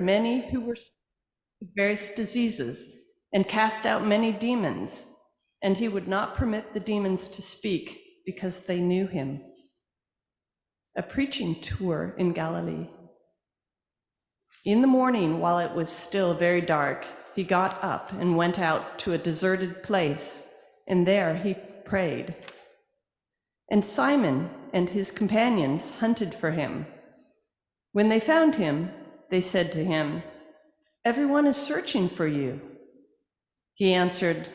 many who were sick with various diseases and cast out many demons, and he would not permit the demons to speak because they knew him. A preaching tour in Galilee. In the morning, while it was still very dark, he got up and went out to a deserted place, and there he prayed. And Simon and his companions hunted for him. When they found him, they said to him, "Everyone is searching for you." He answered,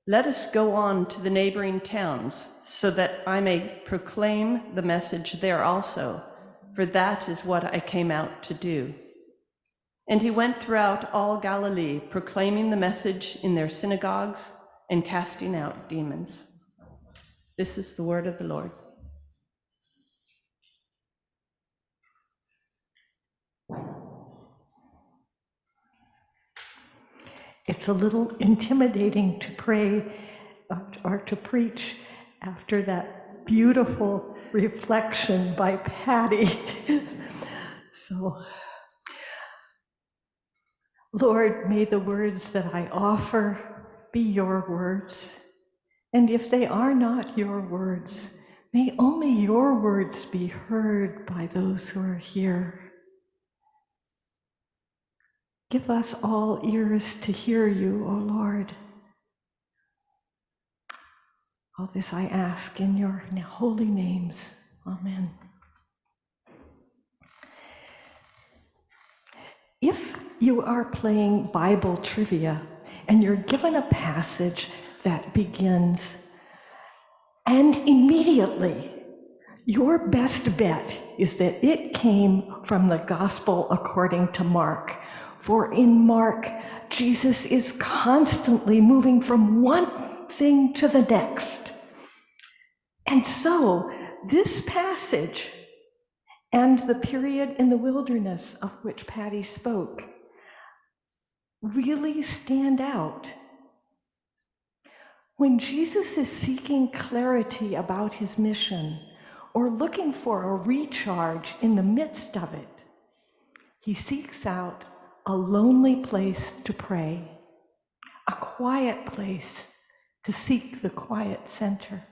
"Let us go on to the neighboring towns, so that I may proclaim the message there also, for that is what I came out to do." And he went throughout all Galilee, proclaiming the message in their synagogues and casting out demons. This is the word of the Lord. It's a little intimidating to pray or to preach after that beautiful reflection by Patty. So, Lord, may the words that I offer be your words. And if they are not your words, may only your words be heard by those who are here. Give us all ears to hear you, O Lord. All this I ask in your holy names. Amen. If you are playing Bible trivia and you're given a passage that begins, "And immediately," your best bet is that it came from the Gospel according to Mark. For in Mark, Jesus is constantly moving from one thing to the next. And so this passage and the period in the wilderness of which Patty spoke really stand out. When Jesus is seeking clarity about his mission or looking for a recharge in the midst of it, he seeks out a lonely place to pray, a quiet place to seek the quiet center.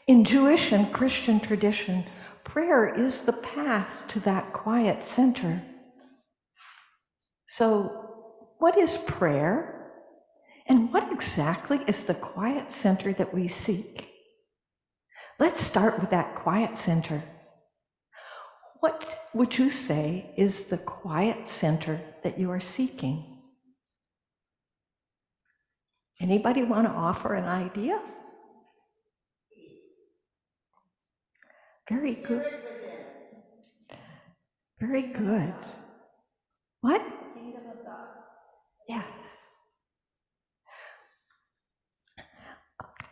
In Jewish and Christian tradition, prayer is the path to that quiet center. So, what is prayer? And what exactly is the quiet center that we seek? Let's start with that quiet center. What would you say is the quiet center that you are seeking? Anybody want to offer an idea? Very good. Very good. What? Kingdom of God. Yeah.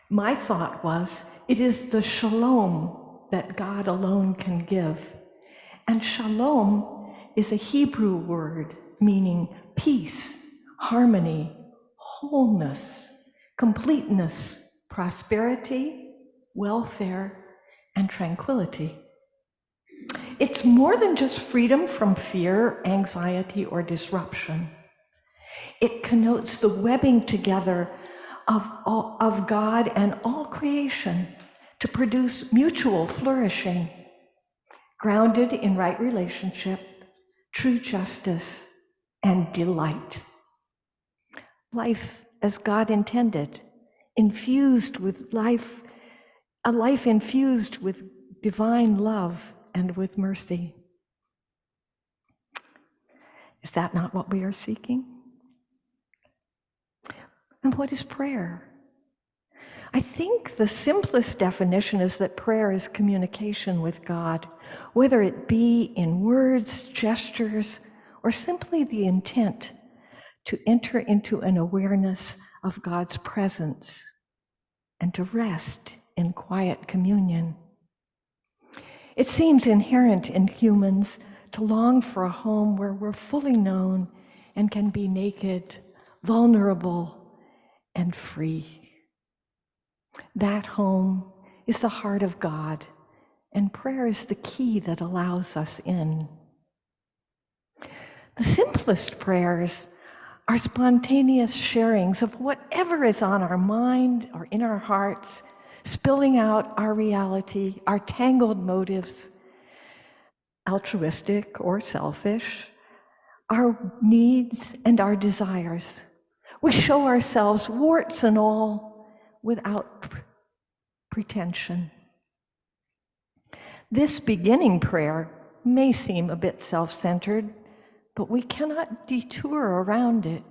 My thought was, it is the shalom that God alone can give. And shalom is a Hebrew word meaning peace, harmony, wholeness, completeness, prosperity, welfare, and tranquility. It's more than just freedom from fear, anxiety, or disruption. It connotes the webbing together of God and all creation to produce mutual flourishing, grounded in right relationship, true justice, and delight. Life as God intended, infused with life, a life infused with divine love and with mercy. Is that not what we are seeking? And what is prayer? I think the simplest definition is that prayer is communication with God, whether it be in words, gestures, or simply the intent to enter into an awareness of God's presence and to rest in quiet communion. It seems inherent in humans to long for a home where we're fully known and can be naked, vulnerable, and free. That home is the heart of God, and prayer is the key that allows us in. The simplest prayers are spontaneous sharings of whatever is on our mind or in our hearts, spilling out our reality, our tangled motives, altruistic or selfish, our needs and our desires. We show ourselves, warts and all, without pretension. This beginning prayer may seem a bit self-centered, but we cannot detour around it,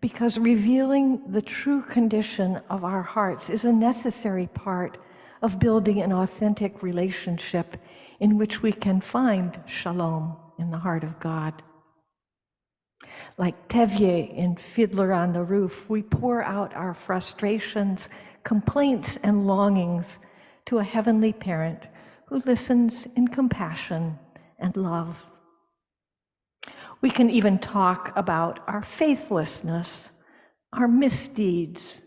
because revealing the true condition of our hearts is a necessary part of building an authentic relationship in which we can find shalom in the heart of God. Like Tevye in Fiddler on the Roof, we pour out our frustrations, complaints, and longings to a heavenly parent who listens in compassion and love. We can even talk about our faithlessness, our misdeeds,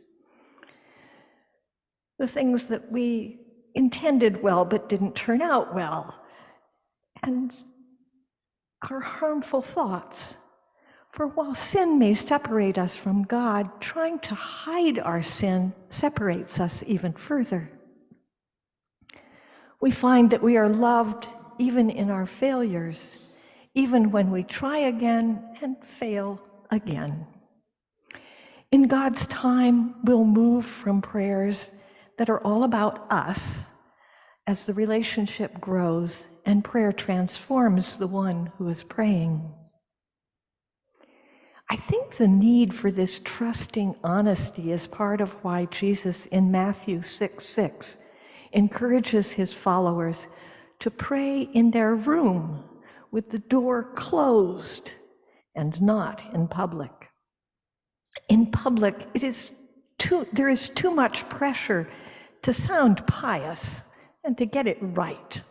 the things that we intended well but didn't turn out well, and our harmful thoughts. For while sin may separate us from God, trying to hide our sin separates us even further. We find that we are loved even in our failures, even when we try again and fail again. In God's time, we'll move from prayers that are all about us as the relationship grows and prayer transforms the one who is praying. I think the need for this trusting honesty is part of why Jesus in Matthew 6:6 encourages his followers to pray in their room with the door closed and not in public. In public, there is too much pressure to sound pious and to get it right.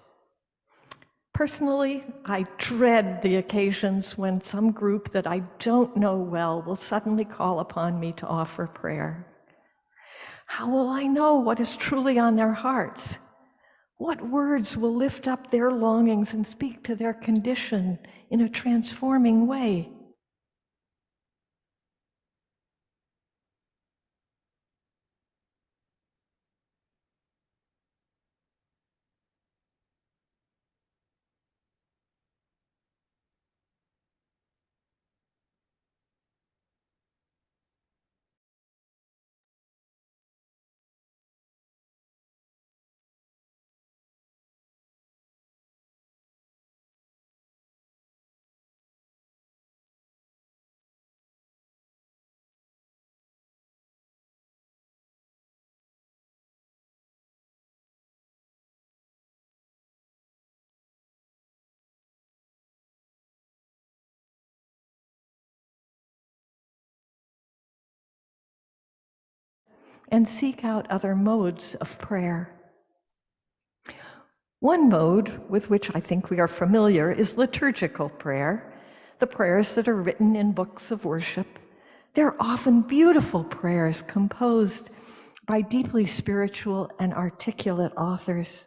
Personally, I dread the occasions when some group that I don't know well will suddenly call upon me to offer prayer. How will I know what is truly on their hearts? What words will lift up their longings and speak to their condition in a transforming way? And seek out other modes of prayer. One mode with which I think we are familiar is liturgical prayer, the prayers that are written in books of worship. They're often beautiful prayers composed by deeply spiritual and articulate authors.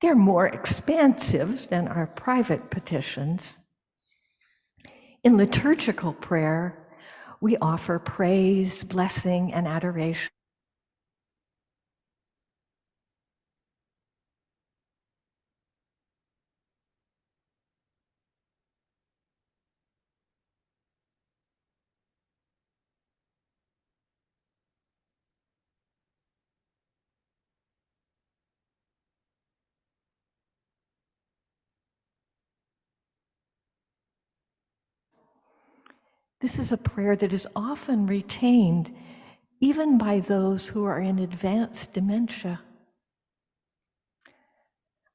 They're more expansive than our private petitions. In liturgical prayer, we offer praise, blessing, and adoration. This is a prayer that is often retained even by those who are in advanced dementia.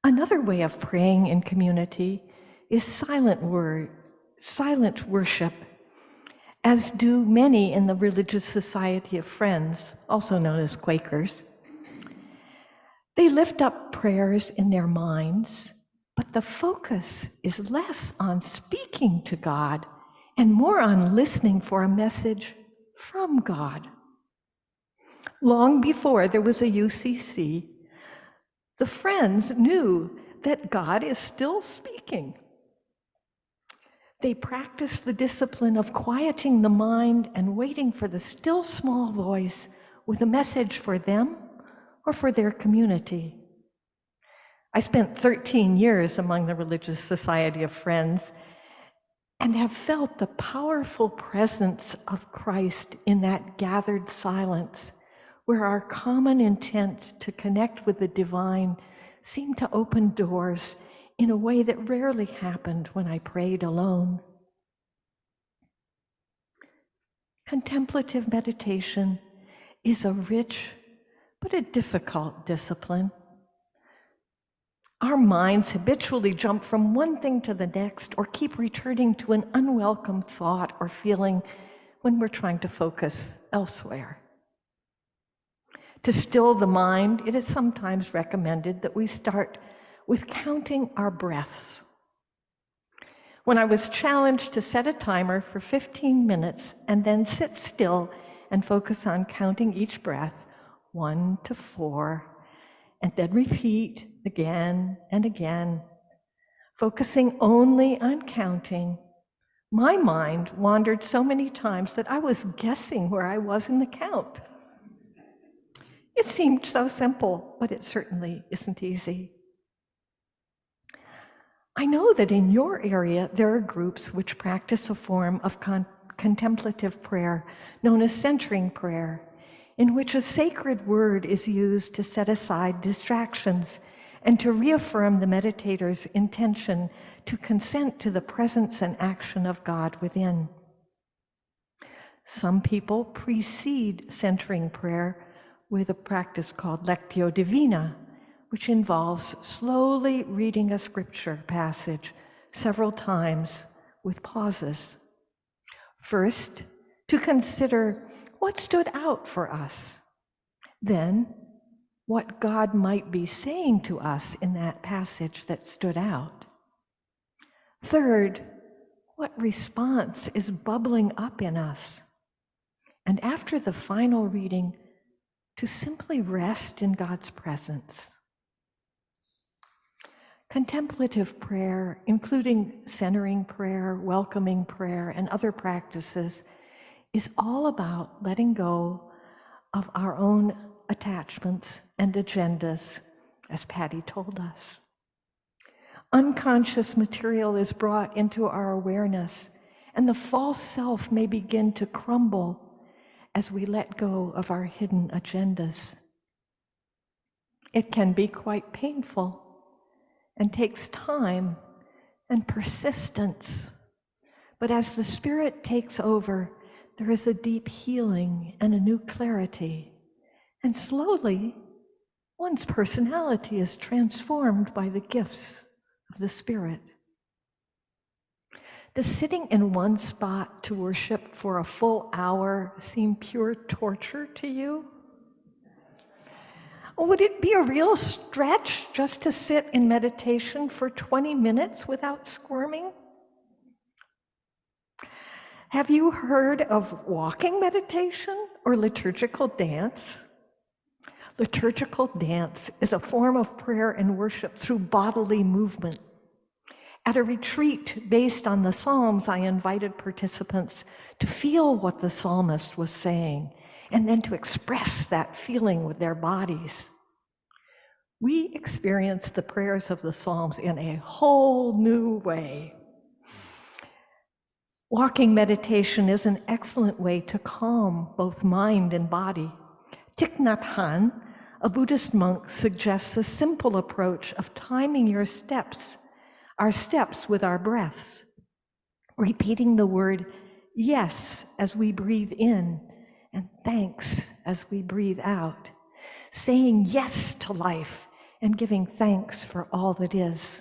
Another way of praying in community is silent worship, as do many in the Religious Society of Friends, also known as Quakers. They lift up prayers in their minds, but the focus is less on speaking to God and more on listening for a message from God. Long before there was a UCC, the Friends knew that God is still speaking. They practice the discipline of quieting the mind and waiting for the still small voice with a message for them or for their community. I spent 13 years among the Religious Society of Friends and have felt the powerful presence of Christ in that gathered silence, where our common intent to connect with the divine seemed to open doors in a way that rarely happened when I prayed alone. Contemplative meditation is a rich but a difficult discipline. Our minds habitually jump from one thing to the next or keep returning to an unwelcome thought or feeling when we're trying to focus elsewhere. To still the mind, it is sometimes recommended that we start with counting our breaths. When I was challenged to set a timer for 15 minutes and then sit still and focus on counting each breath, 1 to 4, and then repeat again and again, focusing only on counting, my mind wandered so many times that I was guessing where I was in the count. It seemed so simple, but it certainly isn't easy. I know that in your area there are groups which practice a form of contemplative prayer known as centering prayer, in which a sacred word is used to set aside distractions and to reaffirm the meditator's intention to consent to the presence and action of God within. Some people precede centering prayer with a practice called Lectio Divina, which involves slowly reading a scripture passage several times with pauses. First, to consider what stood out for us. Then, what God might be saying to us in that passage that stood out. Third, what response is bubbling up in us. And after the final reading, to simply rest in God's presence. Contemplative prayer, including centering prayer, welcoming prayer, and other practices, is all about letting go of our own attachments and agendas, as Patty told us. Unconscious material is brought into our awareness, and the false self may begin to crumble as we let go of our hidden agendas. It can be quite painful and takes time and persistence. But as the Spirit takes over, there is a deep healing and a new clarity. And slowly, one's personality is transformed by the gifts of the Spirit. Does sitting in one spot to worship for a full hour seem pure torture to you? Or would it be a real stretch just to sit in meditation for 20 minutes without squirming? Have you heard of walking meditation or liturgical dance? Liturgical dance is a form of prayer and worship through bodily movement. At a retreat based on the Psalms, I invited participants to feel what the psalmist was saying and then to express that feeling with their bodies. We experienced the prayers of the Psalms in a whole new way. Walking meditation is an excellent way to calm both mind and body. Thich Nhat Hanh, a Buddhist monk, suggests a simple approach of timing your steps, our steps with our breaths, repeating the word yes as we breathe in and thanks as we breathe out, saying yes to life and giving thanks for all that is.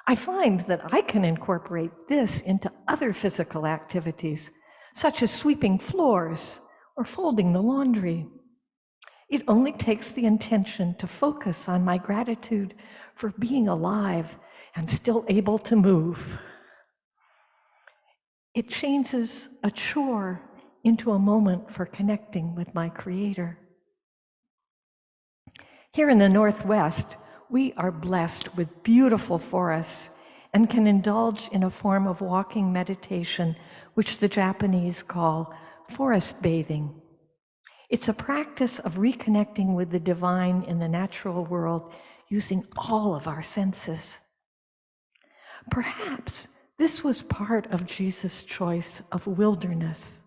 I find that I can incorporate this into other physical activities, such as sweeping floors or folding the laundry. It only takes the intention to focus on my gratitude for being alive and still able to move. It changes a chore into a moment for connecting with my Creator. Here in the Northwest, we are blessed with beautiful forests and can indulge in a form of walking meditation, which the Japanese call forest bathing. It's a practice of reconnecting with the divine in the natural world using all of our senses. Perhaps this was part of Jesus' choice of wilderness,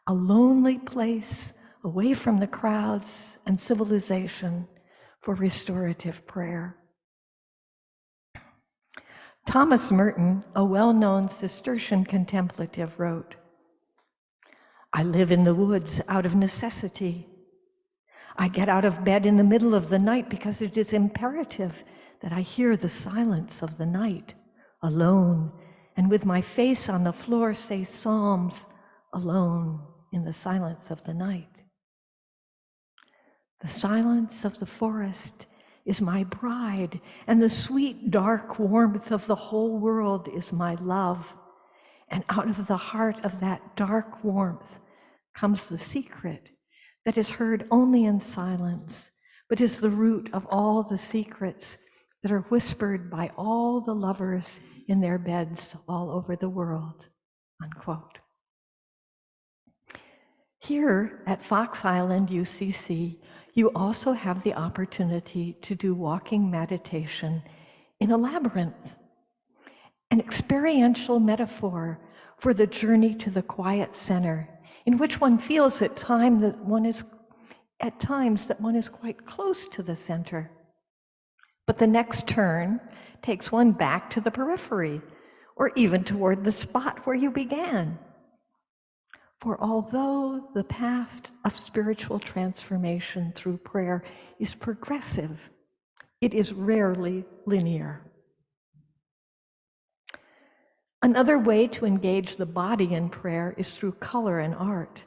a lonely place away from the crowds and civilization for restorative prayer. Thomas Merton, a well-known Cistercian contemplative, wrote, "I live in the woods out of necessity. I get out of bed in the middle of the night because it is imperative that I hear the silence of the night, alone, and with my face on the floor say psalms, alone in the silence of the night. The silence of the forest is my bride, and the sweet dark warmth of the whole world is my love. And out of the heart of that dark warmth comes the secret that is heard only in silence, but is the root of all the secrets that are whispered by all the lovers in their beds all over the world," unquote. Here at Fox Island UCC, you also have the opportunity to do walking meditation in a labyrinth, an experiential metaphor for the journey to the quiet center, in which one feels at times that one is quite close to the center. But the next turn takes one back to the periphery, or even toward the spot where you began. For although the path of spiritual transformation through prayer is progressive, it is rarely linear. Another way to engage the body in prayer is through color and art.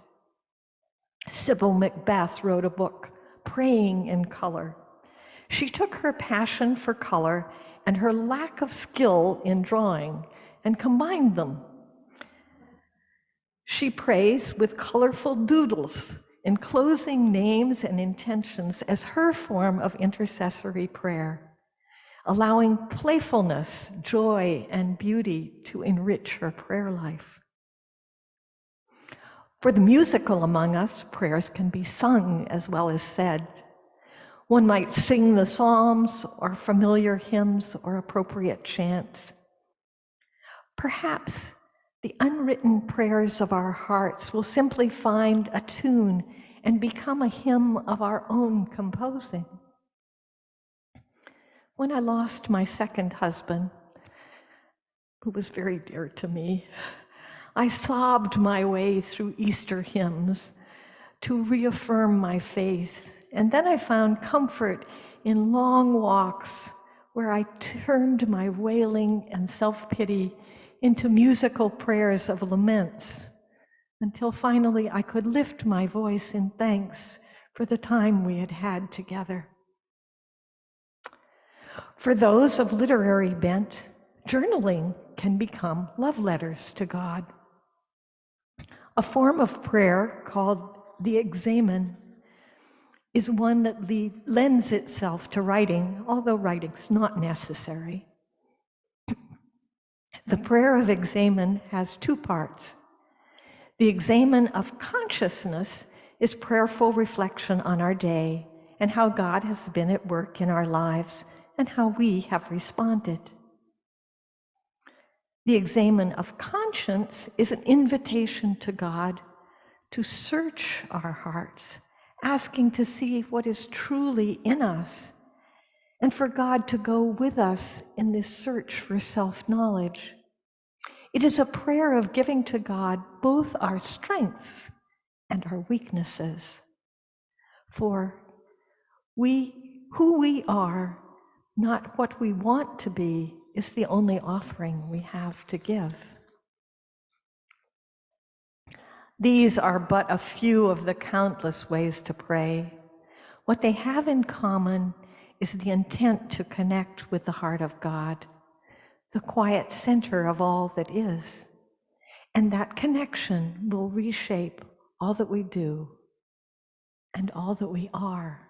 Sybil Macbeth wrote a book, Praying in Color. She took her passion for color and her lack of skill in drawing and combined them. She prays with colorful doodles, enclosing names and intentions as her form of intercessory prayer, allowing playfulness, joy, and beauty to enrich her prayer life. For the musical among us, prayers can be sung as well as said. One might sing the psalms or familiar hymns or appropriate chants. Perhaps the unwritten prayers of our hearts will simply find a tune and become a hymn of our own composing. When I lost my second husband, who was very dear to me, I sobbed my way through Easter hymns to reaffirm my faith. And then I found comfort in long walks where I turned my wailing and self-pity into musical prayers of laments, until finally I could lift my voice in thanks for the time we had had together. For those of literary bent, journaling can become love letters to God. A form of prayer called the examen is one that lends itself to writing, although writing's not necessary. The prayer of examen has two parts. The examen of consciousness is prayerful reflection on our day and how God has been at work in our lives and how we have responded. The examen of conscience is an invitation to God to search our hearts, asking to see what is truly in us, and for God to go with us in this search for self-knowledge. It is a prayer of giving to God both our strengths and our weaknesses. For who we are, not what we want to be, is the only offering we have to give. These are but a few of the countless ways to pray. What they have in common is the intent to connect with the heart of God, the quiet center of all that is. And that connection will reshape all that we do and all that we are.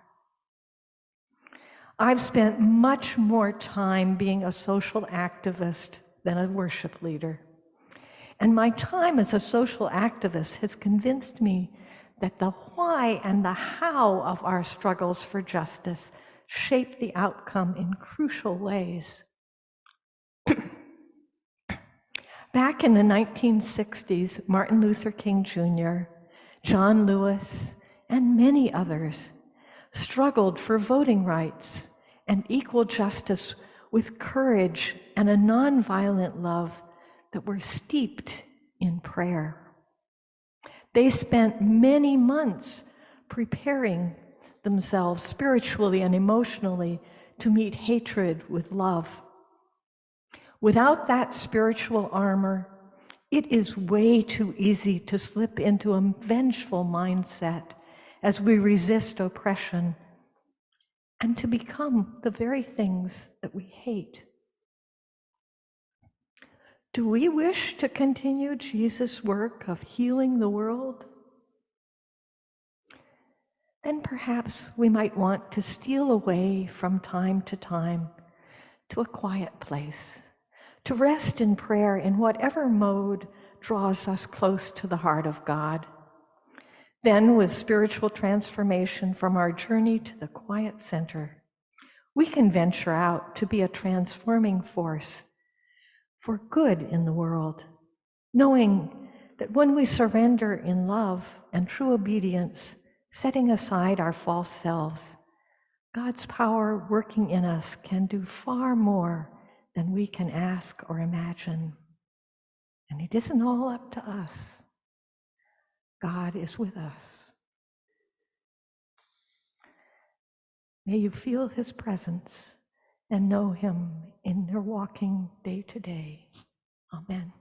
I've spent much more time being a social activist than a worship leader. And my time as a social activist has convinced me that the why and the how of our struggles for justice shape the outcome in crucial ways. Back in the 1960s, Martin Luther King Jr., John Lewis, and many others struggled for voting rights and equal justice with courage and a nonviolent love that were steeped in prayer. They spent many months preparing themselves spiritually and emotionally to meet hatred with love. Without that spiritual armor, it is way too easy to slip into a vengeful mindset as we resist oppression and to become the very things that we hate. Do we wish to continue Jesus' work of healing the world? Then perhaps we might want to steal away from time to time to a quiet place, to rest in prayer in whatever mode draws us close to the heart of God. Then, with spiritual transformation from our journey to the quiet center, we can venture out to be a transforming force for good in the world, knowing that when we surrender in love and true obedience, setting aside our false selves, God's power working in us can do far more than we can ask or imagine. And it isn't all up to us. God is with us. May you feel his presence and know him in your walking day to day. Amen.